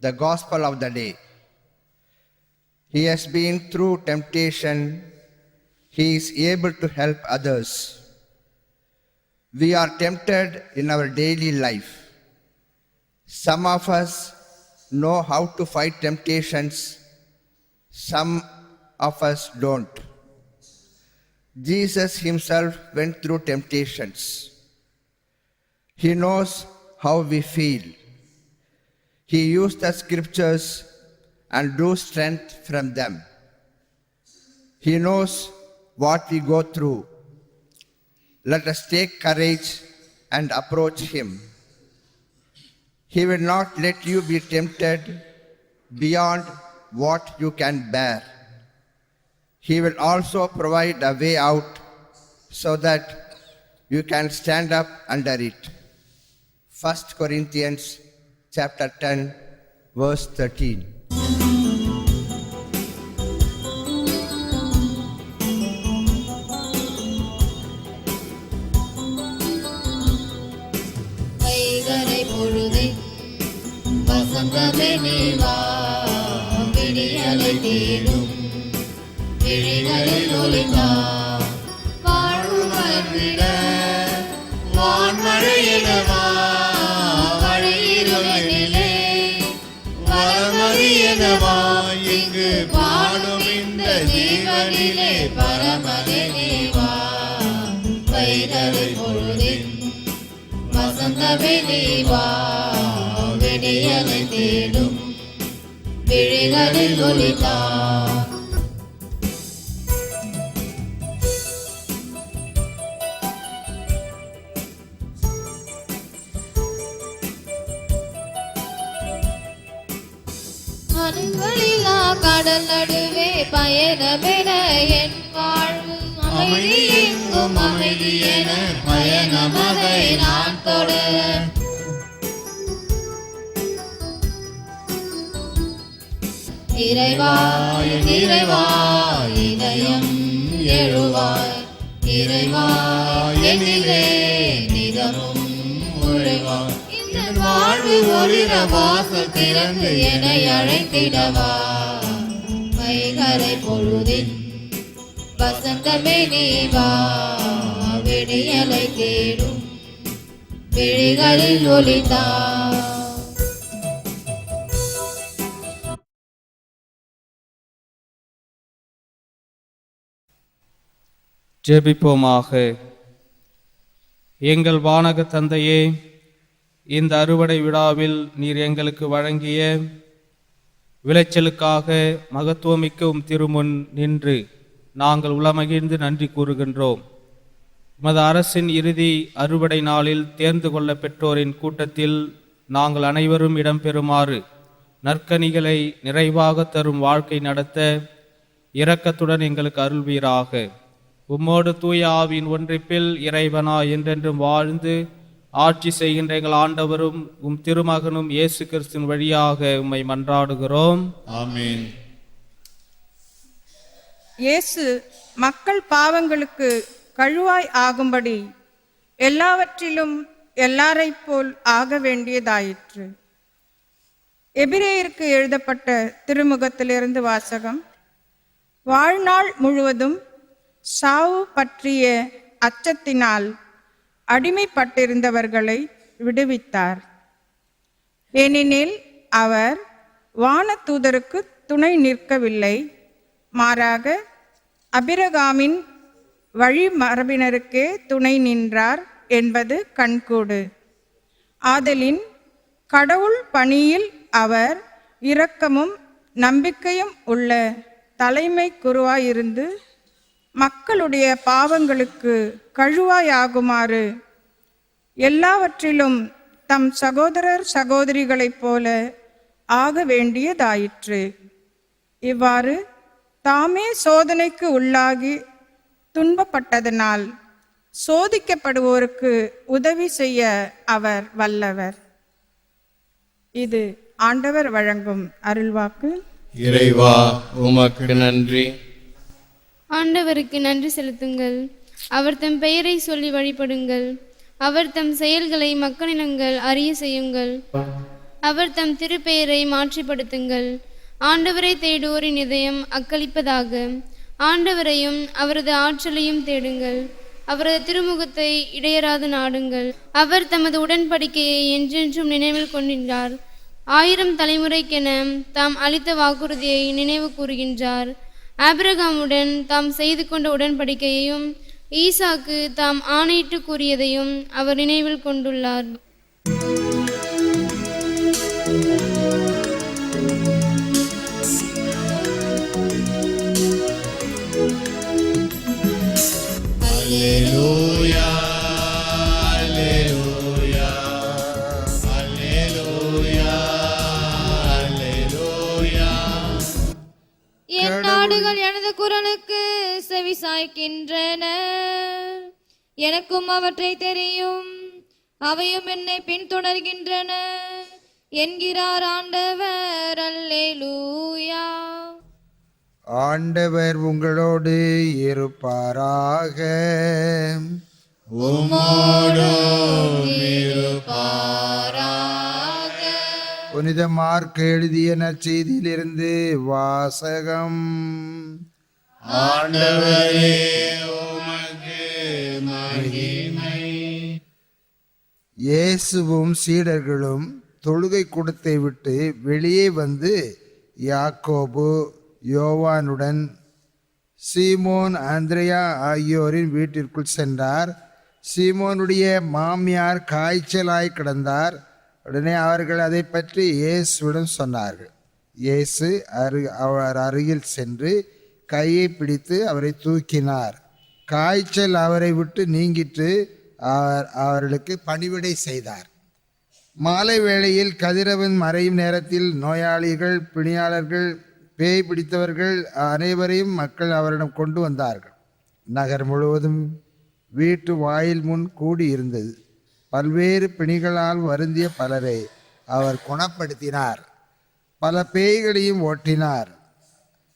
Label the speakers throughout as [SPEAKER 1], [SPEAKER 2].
[SPEAKER 1] the gospel of the day. He has been through temptation. He is able to help others. We are tempted in our daily life. Some of us know how to fight temptations. Some of us don't. Jesus himself went through temptations. He knows how we feel. He used the scriptures and drew strength from them. He knows what we go through. Let us take courage and approach him. He will not let you be tempted beyond what you can bear. He will also provide a way out so that you can stand up under it. 1 Corinthians chapter 10, verse 13.
[SPEAKER 2] வசந்தமே நீ வா, விடியலை தேடும் விழிகளில் ஒளிந்தா, வாழ்வு மலர்ந்திட வான்மழையிடவா, வழியிருளிலே வரமறியனவா, இங்கு பாடும் இந்த ஜீவனிலே பரமனே நீ வா, வைகரை பொழுதின் வசந்தமே நீ வா, விடியலை தேடும் விழிகளில் ஒளிந்தா. அலைகளிலா கடல் நடுவே பயணமென என் வாழ்வு, அமைதி எங்கும் அமைதி என பயணமதை நான் தொட, இறைவாய் இறைவாய் இதயம் எழுவாய், இறைவாய் என்னிலே நிதமும் உழைவாய், இந்த வாழ்வு ஒளிர வாசல் திறந்து என்னை அழைத்திடவா, வைகரை பொழுதின் வசந்தமே நீ வா, விடியலை தேடும் விழிகளில் ஒளிந்தா.
[SPEAKER 3] ஜெபிப்போமாக. எங்கள் வானக தந்தையே, இந்த அறுவடை விழாவில் நீர் எங்களுக்கு வழங்கிய விளைச்சலுக்காக மகத்துவமிக்கும் திருமுன் நின்று நாங்கள் உளமகிழ்ந்து நன்றி கூறுகின்றோம். உமது அரசின் இறுதி அறுவடை நாளில் தேர்ந்து கொள்ள பெற்றோரின் கூட்டத்தில் நாங்கள் அனைவரும் இடம்பெறுமாறு நற்கனிகளை நிறைவாக தரும் வாழ்க்கை நடத்த இரக்கத்துடன் எங்களுக்கு அருள்வீராக. உம்மோடு தூய ஆவியின் ஒன்றிப்பில் இறைவனா என்றென்றும் வாழ்ந்து ஆட்சி செய்கின்ற எங்கள் ஆண்டவரும் உம் திருமகனும் இயேசு கிறிஸ்துவின் வழியாக உம்மை மன்றாடுகிறோம்.
[SPEAKER 4] ஆமென்.
[SPEAKER 5] இயேசு மக்கள் பாவங்களுக்கு கழுவாய் ஆகும்படி எல்லாவற்றிலும் எல்லாரைப் போல் ஆக வேண்டியதாயிற்று. எபிரேயருக்கு எழுதப்பட்ட திருமுகத்திலிருந்து வாசகம். வாழ்நாள் முழுவதும் சாவு பற்றிய அச்சத்தினால் அடிமைப்பட்டிருந்தவர்களை விடுவித்தார். ஏனெனில் அவர் வானதூதருக்கு துணை நிற்கவில்லை, மாறாக அபிரகாமின் வழிமரபினருக்கே துணை நின்றார் என்பது கண்கூடு. ஆதலின் கடவுள் பணியில் அவர் இரக்கமும் நம்பிக்கையும் உள்ள தலைமை குருவாயிருந்து மக்களுடைய பாவங்களுக்கு கழுவாயாகுமாறு எல்லாவற்றிலும் தம் சகோதரர் சகோதரிகளைப் போல ஆக வேண்டியதாயிற்று. இவ்வாறு தாமே சோதனைக்கு உள்ளாகி துன்பப்பட்டதனால் சோதிக்கப்படுவோருக்கு உதவி செய்ய அவர் வல்லவர். இது ஆண்டவர் வழங்கும் அருள்வாக்கு.
[SPEAKER 4] இறைவா உமக்கு நன்றி.
[SPEAKER 6] ஆண்டவருக்கு நன்றி செலுத்துங்கள். அவர் தம் பெயரை சொல்லி வழிபடுங்கள். அவர் தம் செயல்களை மக்களினங்கள் அறிய செய்யுங்கள். அவர் தம் திருப்பெயரை மாற்றிப்படுத்துங்கள். ஆண்டவரை தேடுவோரின் இதயம் அக்களிப்பதாக. ஆண்டவரையும் அவரது ஆற்றலையும் தேடுங்கள். அவரது திருமுகத்தை இடையராது நாடுங்கள். அவர் தமது உடன்படிக்கையை என்றென்றும் நினைவில் கொண்டிருந்தார். 1000 தலைமுறைக்கென தாம் அளித்த வாக்குறுதியை நினைவு கூறுகின்றார். ஆபிரகாமுடன் தாம் செய்து கொண்ட உடன்படிக்கையையும் ஈசாக்கு தாம் ஆணையிட்டு கூறியதையும் அவர் நினைவில் கொண்டுள்ளார்.
[SPEAKER 4] Alleluia, Alleluia, Alleluia, Alleluia.
[SPEAKER 2] என் நாடுகள் எனது குரலுக்கு செவி சாய்க்கின்றன. எனக்கும் அவற்றை தெரியும், அவையும் என்னை பின்தொடர்கின்றன என்கிறார் ஆண்டவர். அல்லேலூயா.
[SPEAKER 1] ஆண்டவர் உங்களோடு இருப்பாராக.
[SPEAKER 4] உம்மோடும் இருப்பாராக.
[SPEAKER 1] புனித மார்க் எழுதிய நற்செய்தியிலிருந்து வாசகம்.
[SPEAKER 4] ஆண்டவரே உமக்கு மகிமை.
[SPEAKER 1] இயேசுவும் சீடர்களும் தொழுகை கூடத்தை விட்டு வெளியே வந்து யாக்கோபு, யோவானுடன் சீமோன், அந்திரேயா ஆகியோரின் வீட்டிற்குள் சென்றார். சீமோனுடைய மாமியார் காய்ச்சலாய் கிடந்தார். உடனே அவர்கள் அதை பற்றி இயேசுவிடம் சொன்னார்கள். இயேசு அவர் அருகில் சென்று கையை பிடித்து அவரை தூக்கினார். காய்ச்சல் அவரை விட்டு நீங்கிட்டு அவர்களுக்கு பணிவிடை செய்தார். மாலை வேளையில் கதிரவன் மறையும் நேரத்தில் நோயாளிகள், பிணியாளர்கள், பேய் பிடித்தவர்கள் அனைவரையும் மக்கள் அவரிடம் கொண்டு வந்தார்கள். நகர் முழுவதும் வீட்டு வாயில் முன் கூடியிருந்தது. பல்வேறு பிணிகளால் வருந்திய பலரை அவர் குணப்படுத்தினார். பல பேய்களையும் ஓட்டினார்.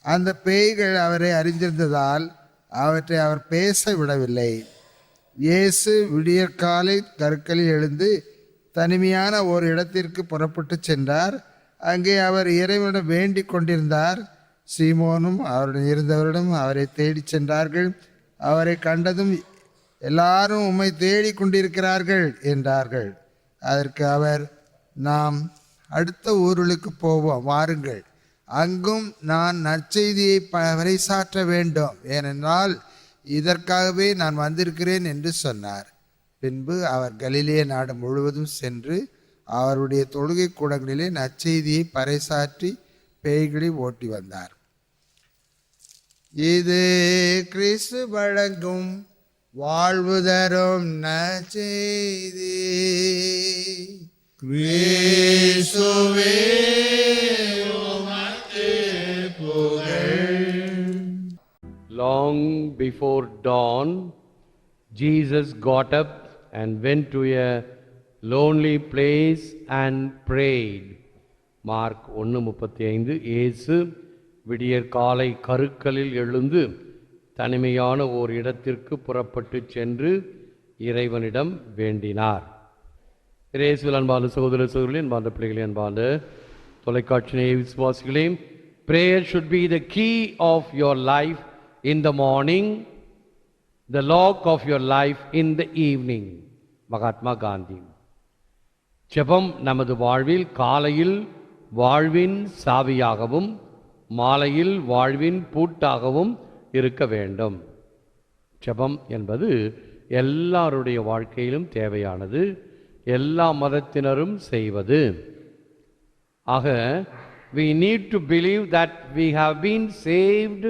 [SPEAKER 1] அந்த பேய்கள் அவரை அறிந்திருந்ததால் அவற்றை அவர் பேச விடவில்லை. இயேசு விடியற்காலை கருக்களில் எழுந்து தனிமையான ஒரு இடத்திற்கு புறப்பட்டு சென்றார். அங்கே அவர் இறைவனிடம் வேண்டிக் கொண்டிருந்தார். சீமோனும் அவருடன் இருந்தவரிடம் அவரை தேடி சென்றார்கள். அவரை கண்டதும், எல்லாரும் உம்மை தேடி கொண்டிருக்கிறார்கள் என்றார்கள். அதற்கு அவர், நாம் அடுத்த ஊர்களுக்கு போவோம், வாருங்கள், அங்கும் நான் நற்செய்தியை பறைசாற்ற வேண்டும், ஏனென்றால் இதற்காகவே நான் வந்திருக்கிறேன் என்று சொன்னார். பின்பு அவர் கலிலேய நாடு முழுவதும் சென்று அவருடைய தொழுகை கூடங்களிலே நற்செய்தியை பறைசாற்றி பேய்களை ஓட்டி வந்தார். இது கிறிஸ்து வழங்கும் வாழ்வு தரும் நற்செய்தி.
[SPEAKER 4] கிறிஸ்துவே உமக்கு புகழ்.
[SPEAKER 7] Long before dawn, Jesus got up and went to a lonely place and prayed. Mark 1:35. இயேசு விடியற் காலை கருக்களில் எழுந்து தனிமையான ஓர் இடத்திற்கு புறப்பட்டு சென்று இறைவனிடம் வேண்டினார். இயேசுவில் அன்பார்ந்த சகோதர சகோதரிகளே, அன்பார்ந்த பிள்ளைகளே, அன்பார்ந்த தொலைக்காட்சி நேய விசுவாசிகளே, prayer should be the key of your life in the morning, the lock of your life in the evening. Mahatma Gandhi. ஜெபம் நமது வாழ்வில் காலையில் வாழ்வின் சாவியாகவும் மாலையில் வாழ்வின் பூட்டாகவும் இருக்க வேண்டும். ஜெபம் என்பது எல்லாருடைய வாழ்க்கையிலும் தேவையானது, எல்லா மதத்தினரும் செய்வது. ஆக we need to believe that we have been saved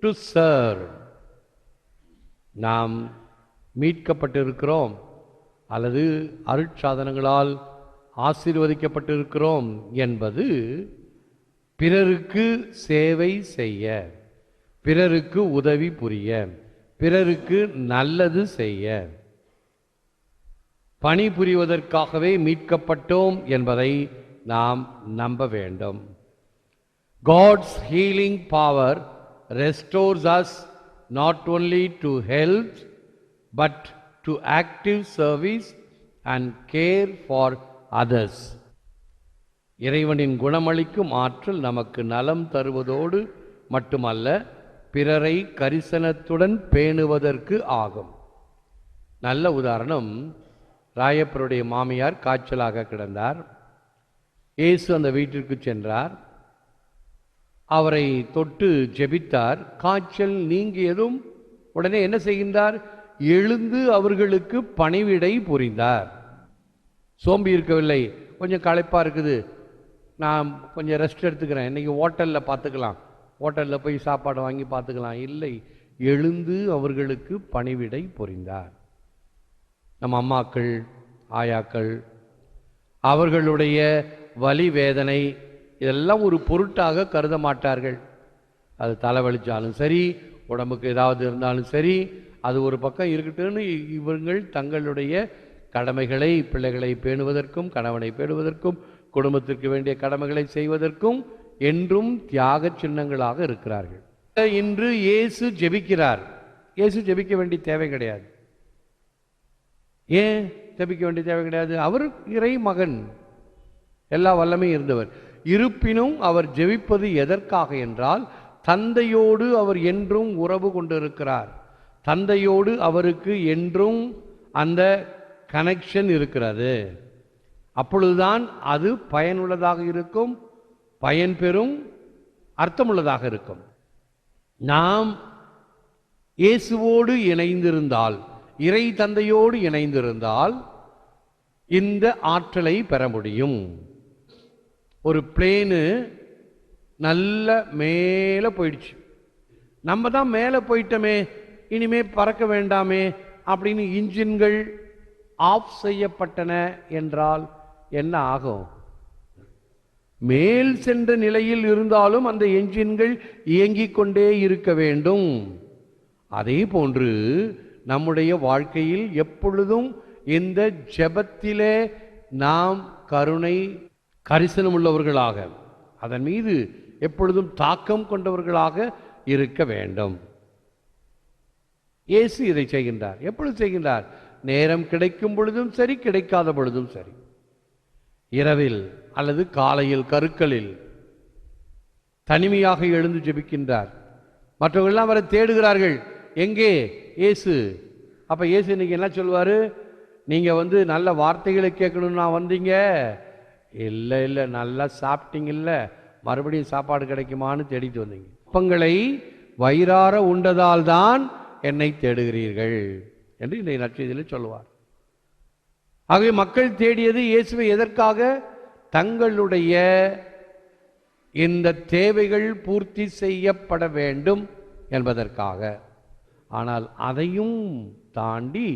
[SPEAKER 7] to serve. நாம் மீட்கப்பட்டிருக்கிறோம் அல்லது அருட்சாதனங்களால் ஆசீர்வதிக்கப்பட்டிருக்கிறோம் என்பது பிறருக்கு சேவை செய்ய, பிறருக்கு உதவி புரிய, பிறருக்கு நல்லது செய்ய, பணி புரிவதற்காகவே மீட்கப்பட்டோம் என்பதை நாம் நம்ப வேண்டும். God's healing power restores us not only to health but to active service and care for others. இறைவனின் குணமளிக்கும் ஆற்றல் நமக்கு நலம் தருவதோடு மட்டுமல்ல, பிறரை கரிசனத்துடன் பேணுவதற்கு ஆகும். நல்ல உதாரணம், ராயப்பருடைய மாமியார் காய்ச்சலாக கிடந்தார். இயேசு அந்த வீட்டிற்கு சென்றார். அவரை தொட்டு ஜெபித்தார். காய்ச்சல் நீங்கியதும் உடனே என்ன செய்கின்றார்? எழுந்து அவர்களுக்கு பணிவிடை புரிந்தார். சோம்பி இருக்கவில்லை, கொஞ்சம் களைப்பா இருக்குது, நான் கொஞ்சம் ரெஸ்ட் எடுத்துக்கிறேன், இன்னைக்கு ஹோட்டலில் பார்த்துக்கலாம், ஹோட்டலில் போய் சாப்பாடு வாங்கி பார்த்துக்கலாம். இல்லை, எழுந்து அவர்களுக்கு பணிவிடை புரிந்தார். நம்ம அம்மாக்கள், ஆயாக்கள், அவர்களுடைய வலி வேதனை இதெல்லாம் ஒரு பொருட்டாக கருத மாட்டார்கள். அது தலைவலிச்சாலும் சரி, உடம்புக்கு ஏதாவது இருந்தாலும் சரி, அது ஒரு பக்கம் இருக்கட்டும்னு இவர்கள் தங்களுடைய கடமைகளை, பிள்ளைகளை பேணுவதற்கும், கணவனை பேணுவதற்கும், குடும்பத்திற்கு வேண்டிய கடமைகளை செய்வதற்கும் என்றும் தியாக சின்னங்களாக இருக்கிறார்கள். இன்று இயேசு ஜெபிக்கிறார். இயேசு ஜெபிக்க வேண்டிய தேவை கிடையாது. ஏன் ஜெபிக்க வேண்டிய தேவை கிடையாது? அவர் இறை மகன், எல்லா வல்லமையும் இருந்தவர். இருப்பினும் அவர் ஜெபிப்பது எதற்காக என்றால், தந்தையோடு அவர் என்றும் உறவு கொண்டிருக்கிறார். தந்தையோடு அவருக்கு என்றும் அந்த கனெக்ஷன் இருக்கிறது. அப்பொழுதுதான் அது பயனுள்ளதாக இருக்கும், பயன்பெறும், அர்த்தமுள்ளதாக இருக்கும். நாம் இயேசுவோடு இணைந்திருந்தால், இறை தந்தையோடு இணைந்திருந்தால் இந்த ஆற்றலை பெற முடியும். ஒரு பிளேனு நல்ல மேலே போயிடுச்சு, நம்ம தான் மேலே போயிட்டோமே, இனிமே பறக்க வேண்டாமே அப்படின்னு இன்ஜின்கள் ஆஃப் செய்யப்பட்டன என்றால் என்ன ஆகும்? மேல் சென்ற நிலையில் இருந்தாலும் அந்த என்ஜின்கள் இயங்கிக் கொண்டே இருக்க வேண்டும். அதே போன்று நம்முடைய வாழ்க்கையில் எப்பொழுதும் இந்த ஜெபத்திலே நாம் கருணை, கரிசனம் உள்ளவர்களாக, அதன் மீது எப்பொழுதும் தாக்கம் கொண்டவர்களாக இருக்க வேண்டும். இயேசு இதை செய்கின்றார். எப்பொழுது செய்கின்றார்? நேரம் கிடைக்கும் பொழுதும் சரி, கிடைக்காத பொழுதும் சரி. இரவில் அல்லது காலையில் கருக்களில் தனிமையாக எழுந்து ஜெபிக்கின்றார். மற்றவர்கள்லாம் அவரை தேடுகிறார்கள், எங்கே இயேசு? அப்ப இயேசு இன்னைக்கு என்ன சொல்வாரு? நீங்க நல்ல வார்த்தைகளை கேட்கணும்னு நான் வந்தீங்க? இல்லை இல்லை, நல்லா சாப்பிட்டீங்கல்ல, மறுபடியும் சாப்பாடு கிடைக்குமான்னு தேடிட்டு வந்தீங்க. அப்பங்களை வயிறார உண்டதால் தான் என்னை தேடுகிறீர்கள் என்று இந்த நற்செய்தியில் சொல்லுவார். ஆகவே மக்கள் தேடியது இயேசுவை எதற்காக? தங்களுடைய இந்த தேவைகள் பூர்த்தி செய்யப்பட வேண்டும் என்பதற்காக. ஆனால் அதையும் தாண்டி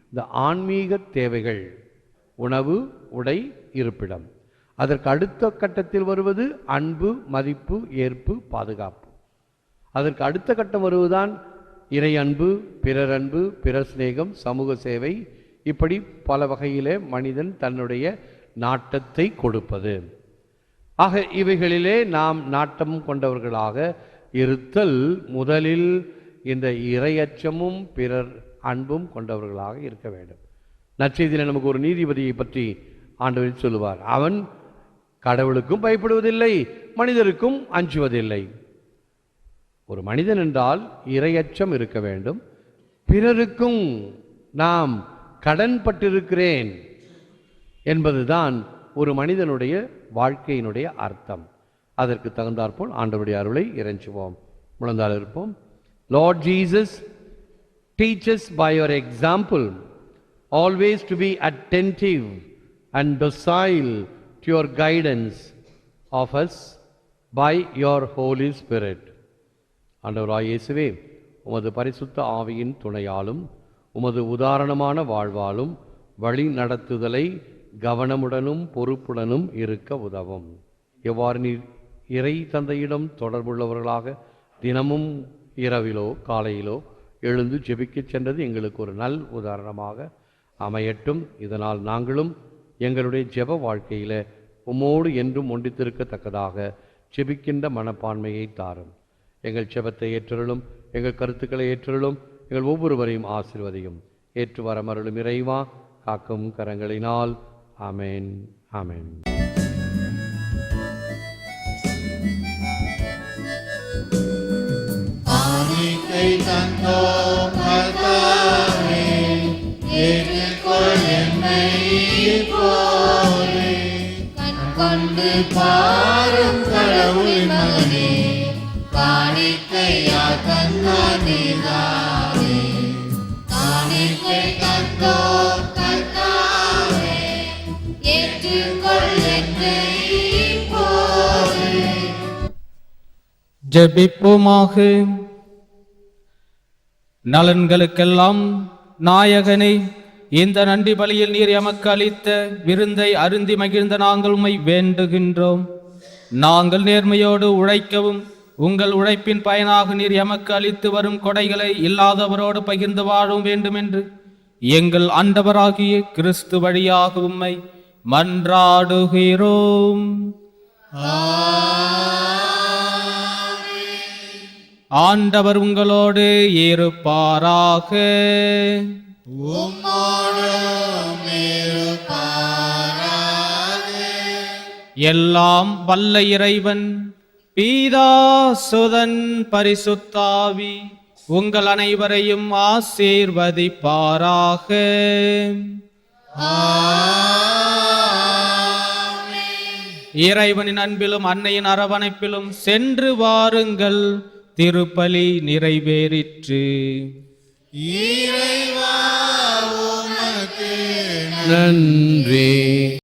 [SPEAKER 7] இந்த ஆன்மீக தேவைகள், உணவு, உடை, இருப்பிடம், அதற்கு அடுத்த கட்டத்தில் வருவது அன்பு, மதிப்பு, ஏற்பு, பாதுகாப்பு. அதற்கு அடுத்த கட்டம் வருவதுதான் இறை அன்பு, பிறர் அன்பு, பிறர் சிநேகம், சமூக சேவை. இப்படி பல வகையிலே மனிதன் தன்னுடைய நாட்டத்தை கொடுப்பது. ஆக இவைகளிலே நாம் நாட்டம் கொண்டவர்களாக இருத்தல் முதலில் இந்த இறையச்சமும் பிறர் அன்பும் கொண்டவர்களாக இருக்க வேண்டும். நற்செய்தியில் நமக்கு ஒரு நீதிபதியை பற்றி ஆண்டவர் சொல்லுவார். அவன் கடவுளுக்கும் பயப்படுவதில்லை, மனிதருக்கும் அஞ்சுவதில்லை. ஒரு மனிதன் என்றால் இறையச்சம் இருக்க வேண்டும். பிறருக்கும் நாம் கடன்பட்டிருக்கிறேன் என்பதுதான் ஒரு மனிதனுடைய வாழ்க்கையினுடைய அர்த்தம். அதற்கு தகுந்தாற்போல் ஆண்டவருடைய அருளை இறைஞ்சுவோம். முழந்தால் இருப்போம். Lord Jesus, teach us by your example always to be attentive and docile to your guidance of us by your Holy Spirit. ஆண்டவராய் இயேசுவே, உமது பரிசுத்த ஆவியின் துணையாலும் உமது உதாரணமான வாழ்வாலும் வழி நடத்துதலை கவனமுடனும் பொறுப்புடனும் இருக்க உதவும். எவ்வாறு நீர் இறை தந்தையிடம் தொடர்புள்ளவர்களாக தினமும் இரவிலோ காலையிலோ எழுந்து ஜெபிக்கச் சென்றது எங்களுக்கு ஒரு நல் உதாரணமாக அமையட்டும். இதனால் நாங்களும் எங்களுடைய ஜெப வாழ்க்கையில் உம்மோடு என்றும் ஒன்றித்திருக்கத்தக்கதாக ஜெபிக்கின்ற மனப்பான்மையை தாரும். எங்கள் ஜெபத்தை ஏற்றருளும், எங்கள் கருத்துக்களை ஏற்றருளும், எங்கள் ஒவ்வொருவரையும் ஆசீர்வதியும். ஏற்று வரமருளும் இறைவா, காக்கும் கரங்களினால். ஆமென், ஆமென்.
[SPEAKER 4] தந்தோம் கர்த்தாவே, ஏற்றுக்கொள் என்னை இப்போதே.
[SPEAKER 2] கண் கொண்டு பாரும் கடவுளின் மகனே, காணிக்கையா தந்தார் நீதானே. காணிக்கை தந்தோம் கர்த்தாவே, ஏற்றுக்கொள் என்னை இப்போதே.
[SPEAKER 3] ஜெபிப்போமாக. நலன்களுக்கெல்லாம் நாயகனை, இந்த நன்றி பலியில் நீர் எமக்கு அளித்த விருந்தை அருந்தி மகிழ்ந்த நாங்கள் உம்மை வேண்டுகின்றோம். நாங்கள் நேர்மையோடு உழைக்கவும், உங்கள் உழைப்பின் பயனாக நீர் எமக்கு அளித்து வரும் கொடைகளை இல்லாதவரோடு பகிர்ந்து வாழவும் வேண்டும் என்று எங்கள் ஆண்டவராகிய கிறிஸ்து வழியாக உம்மை மன்றாடுகிறோம். ஆண்டவர் உங்களோடு இருப்பாராக.
[SPEAKER 4] உம்மோடும் இருப்பாராக.
[SPEAKER 3] எல்லாம் வல்ல இறைவன் பீதா சுதன் பரிசுத்தாவி உங்கள் அனைவரையும் ஆசீர்வதிப்பாராக. இறைவனின் அன்பிலும் அன்னையின் அரவணைப்பிலும் சென்று வாருங்கள். திருப்பலி நிறைவேறிற்று.
[SPEAKER 4] இறைவா உமக்கு
[SPEAKER 7] நன்றி.